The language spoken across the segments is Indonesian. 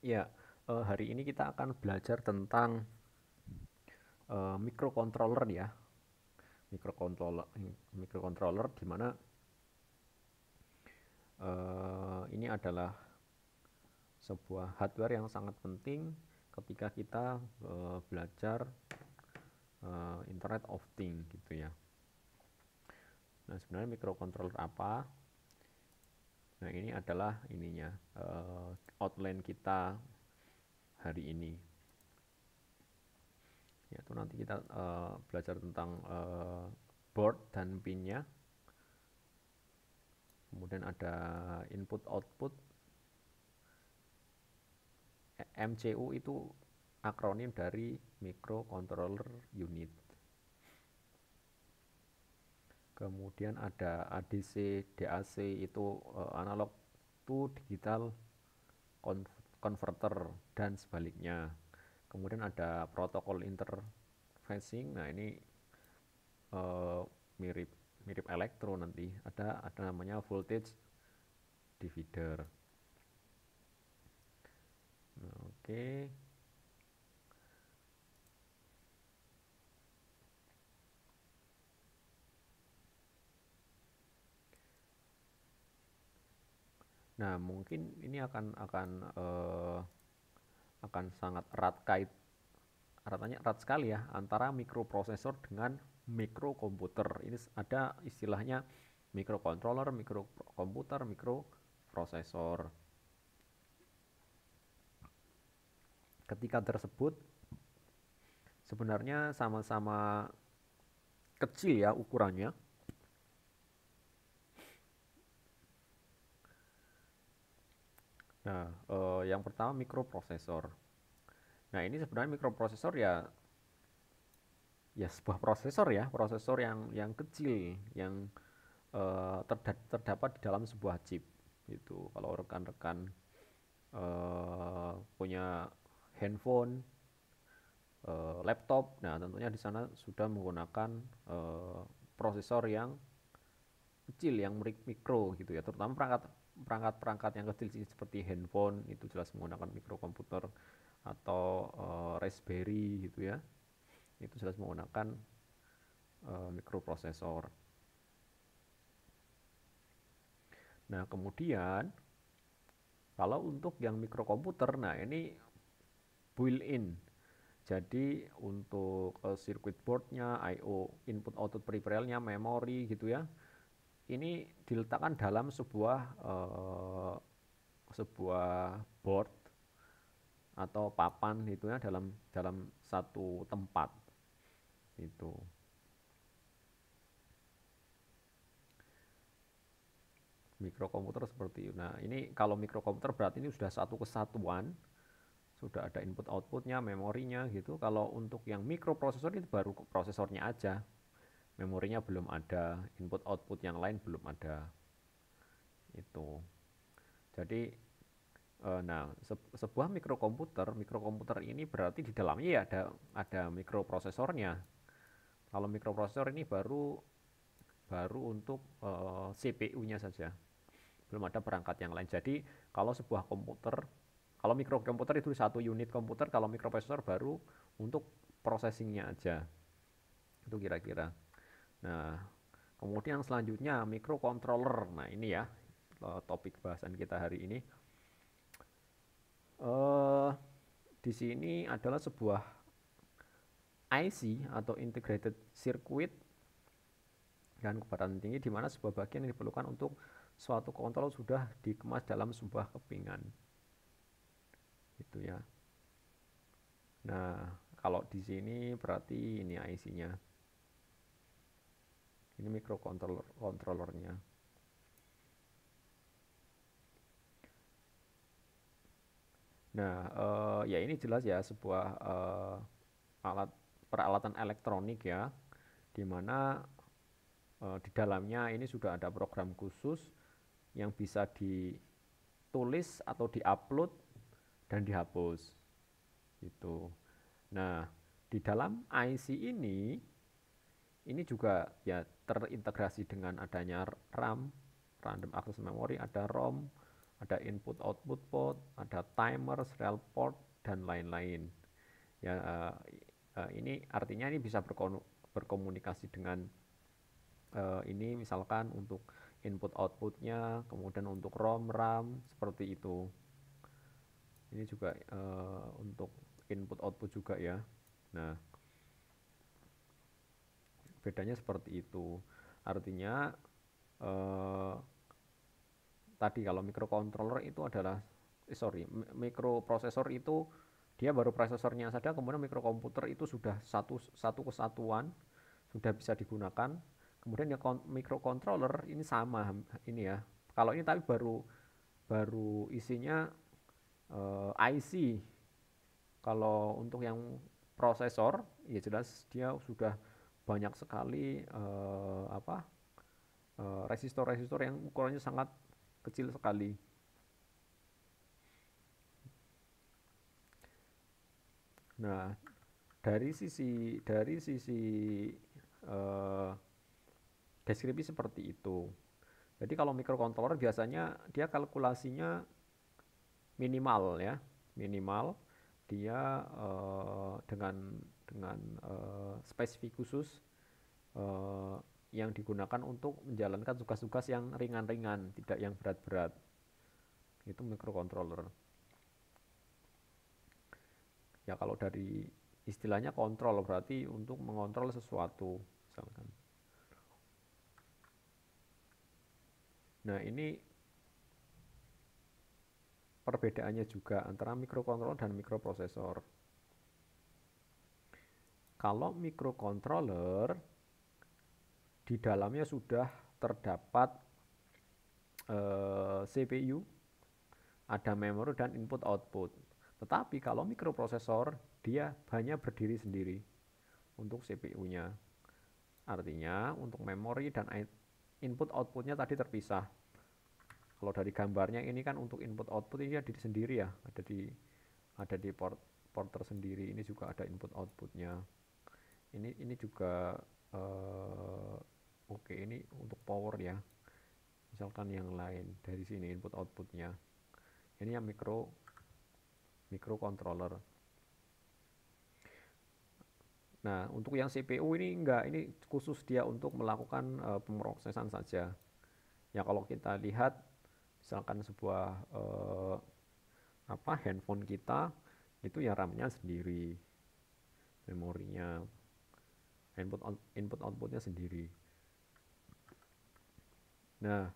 Ya, hari ini kita akan belajar tentang microcontroller ya. Microcontroller, microcontroller di mana ini adalah sebuah hardware yang sangat penting ketika kita belajar Internet of Things gitu ya. Nah, sebenarnya microcontroller apa? Nah, ini adalah ininya outline kita hari ini. Yaitu nanti kita belajar tentang board dan pinnya. Kemudian ada input output. MCU itu akronim dari microcontroller unit. Kemudian ada ADC, DAC itu analog to digital converter dan sebaliknya. Kemudian ada protokol interfacing. Nah, ini mirip mirip elektro nanti. Ada namanya voltage divider. Nah, oke. Nah, mungkin ini akan sangat erat sekali ya antara mikroprosesor dengan mikrokomputer. Ini ada istilahnya microcontroller, mikrokomputer, mikroprosesor. Ketika tersebut sebenarnya sama-sama kecil ya ukurannya. Nah, yang pertama mikroprosesor. Nah, ini sebenarnya mikroprosesor ya sebuah prosesor yang kecil, yang terdapat di dalam sebuah chip. Itu kalau rekan-rekan punya handphone, laptop, nah tentunya di sana sudah menggunakan prosesor yang kecil, yang mikro gitu ya, terutama perangkat yang kecil seperti handphone itu jelas menggunakan mikrokomputer, atau Raspberry gitu ya, itu jelas menggunakan mikroprosesor. Nah, kemudian kalau untuk yang mikrokomputer, nah ini built-in. Jadi untuk circuit boardnya, I/O, input output peripheralnya, memori gitu ya, ini diletakkan dalam sebuah board atau papan itu ya, dalam dalam satu tempat itu. Mikrokomputer seperti itu. Nah, ini kalau mikrokomputer berarti ini sudah satu kesatuan, sudah ada input outputnya, memorinya gitu. Kalau untuk yang mikroprosesor itu baru prosesornya aja, memorinya belum ada, input output yang lain belum ada itu. Jadi nah, sebuah mikrokomputer ini berarti di dalamnya ya ada mikroprosesornya. Kalau mikroprosesor ini baru baru untuk CPU-nya saja, belum ada perangkat yang lain. Jadi kalau sebuah komputer, kalau mikrokomputer itu satu unit komputer, kalau mikroprosesor baru untuk processingnya aja. Itu kira-kira. Nah, kemudian selanjutnya microcontroller. Nah, ini ya topik bahasan kita hari ini. Eh di sini adalah sebuah IC atau integrated circuit dengan kecepatan tinggi, di mana sebuah bagian yang diperlukan untuk suatu kontrol sudah dikemas dalam sebuah kepingan. Itu ya. Nah, kalau di sini berarti ini IC-nya. Ini microcontrollernya. Nah, ya ini jelas ya sebuah peralatan elektronik ya, di mana di dalamnya ini sudah ada program khusus yang bisa ditulis atau diupload dan dihapus. Itu. Nah, di dalam IC ini juga ya terintegrasi dengan adanya RAM, random access memory, ada ROM, ada input output port, ada timer, serial port, dan lain-lain. Ya, ini artinya ini bisa berkomunikasi dengan ini misalkan untuk input outputnya, kemudian untuk ROM, RAM, seperti itu. Ini juga untuk input output juga ya. Nah, bedanya seperti itu. Artinya tadi kalau microcontroller itu adalah microprosesor itu dia baru prosesornya saja, kemudian mikrokomputer itu sudah satu kesatuan, sudah bisa digunakan. Kemudian ya microcontroller ini sama ini ya. Kalau ini tapi baru isinya IC. Kalau untuk yang prosesor ya jelas dia sudah banyak sekali resistor-resistor yang ukurannya sangat kecil sekali. Nah, dari sisi deskripsi seperti itu. Jadi kalau microcontroller biasanya dia kalkulasinya minimal ya, minimal dia dengan spesifik khusus yang digunakan untuk menjalankan tugas-tugas yang ringan-ringan, tidak yang berat-berat. Itu microcontroller. Ya kalau dari istilahnya kontrol berarti untuk mengontrol sesuatu misalkan. Nah, ini perbedaannya juga antara microcontroller dan microprosesor. Kalau microcontroller di dalamnya sudah terdapat CPU, ada memori dan input output. Tetapi kalau microprosesor dia hanya berdiri sendiri untuk CPU-nya. Artinya untuk memori dan input outputnya tadi terpisah. Kalau dari gambarnya ini kan untuk input output ini ada sendiri ya, ada di port tersendiri. Ini juga ada input outputnya. Ini juga oke, ini untuk power ya. Misalkan yang lain dari sini input outputnya. Ini yang microcontroller. Nah, untuk yang CPU ini enggak, ini khusus dia untuk melakukan pemrosesan saja. Ya kalau kita lihat misalkan sebuah handphone kita itu ya RAM-nya sendiri, memorinya, input outputnya sendiri. Nah,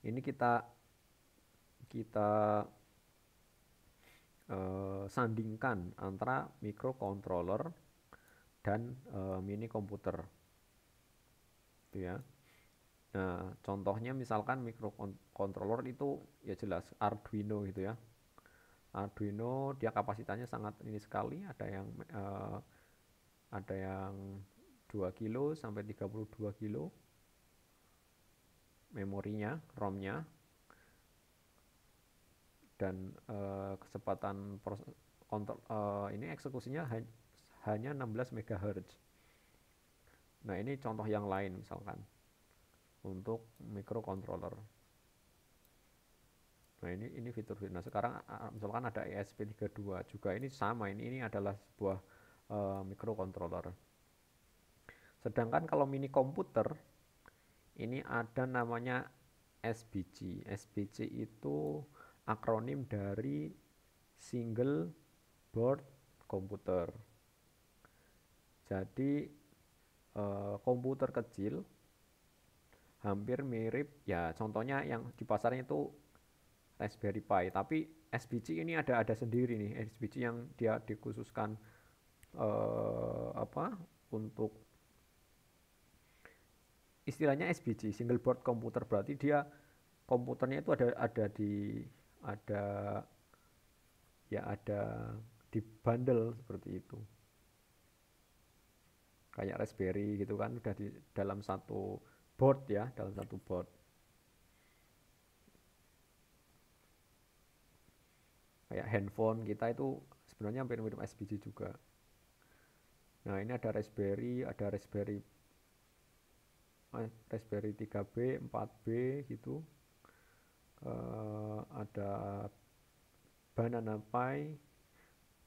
ini kita sandingkan antara microcontroller dan mini komputer, itu ya. Nah, contohnya misalkan microcontroller itu ya jelas Arduino gitu ya. Arduino dia kapasitasnya sangat ini sekali, ada yang 2 kilo sampai 32 kilo memorinya, ROM-nya, dan kecepatan ini eksekusinya hanya 16 MHz. Nah, ini contoh yang lain misalkan untuk microcontroller. Nah, ini fitur-fitur. Nah, sekarang misalkan ada ESP32 juga, ini sama, ini adalah sebuah microcontroller. Sedangkan kalau mini komputer ini ada namanya SBC. SBC itu akronim dari Single Board Computer. Jadi komputer kecil hampir mirip ya, contohnya yang di pasarnya itu Raspberry Pi, tapi SBC ini ada sendiri nih, SBC yang dia dikhususkan untuk istilahnya SBC, single board computer, berarti dia komputernya itu ada ada di bundle seperti itu, kayak Raspberry gitu kan, udah di dalam satu board ya, dalam satu board. Kayak handphone kita itu sebenarnya hampir mirip SBC juga. Nah, ini ada Raspberry 3B, 4B gitu. ada Banana Pi,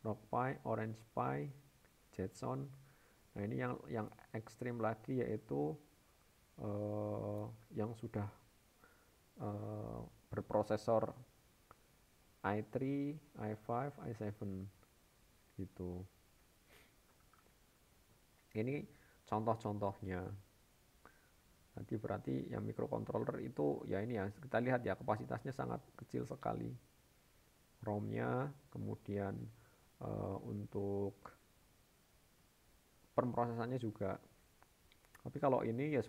Rock Pi, Orange Pi, Jetson. Nah ini yang ekstrim lagi yaitu yang sudah berprosesor i3, i5, i7 gitu. Ini contoh-contohnya. Nanti berarti yang microcontroller itu ya ini ya kita lihat ya kapasitasnya sangat kecil sekali. ROM-nya, kemudian untuk pemrosesannya juga. Tapi kalau ini ya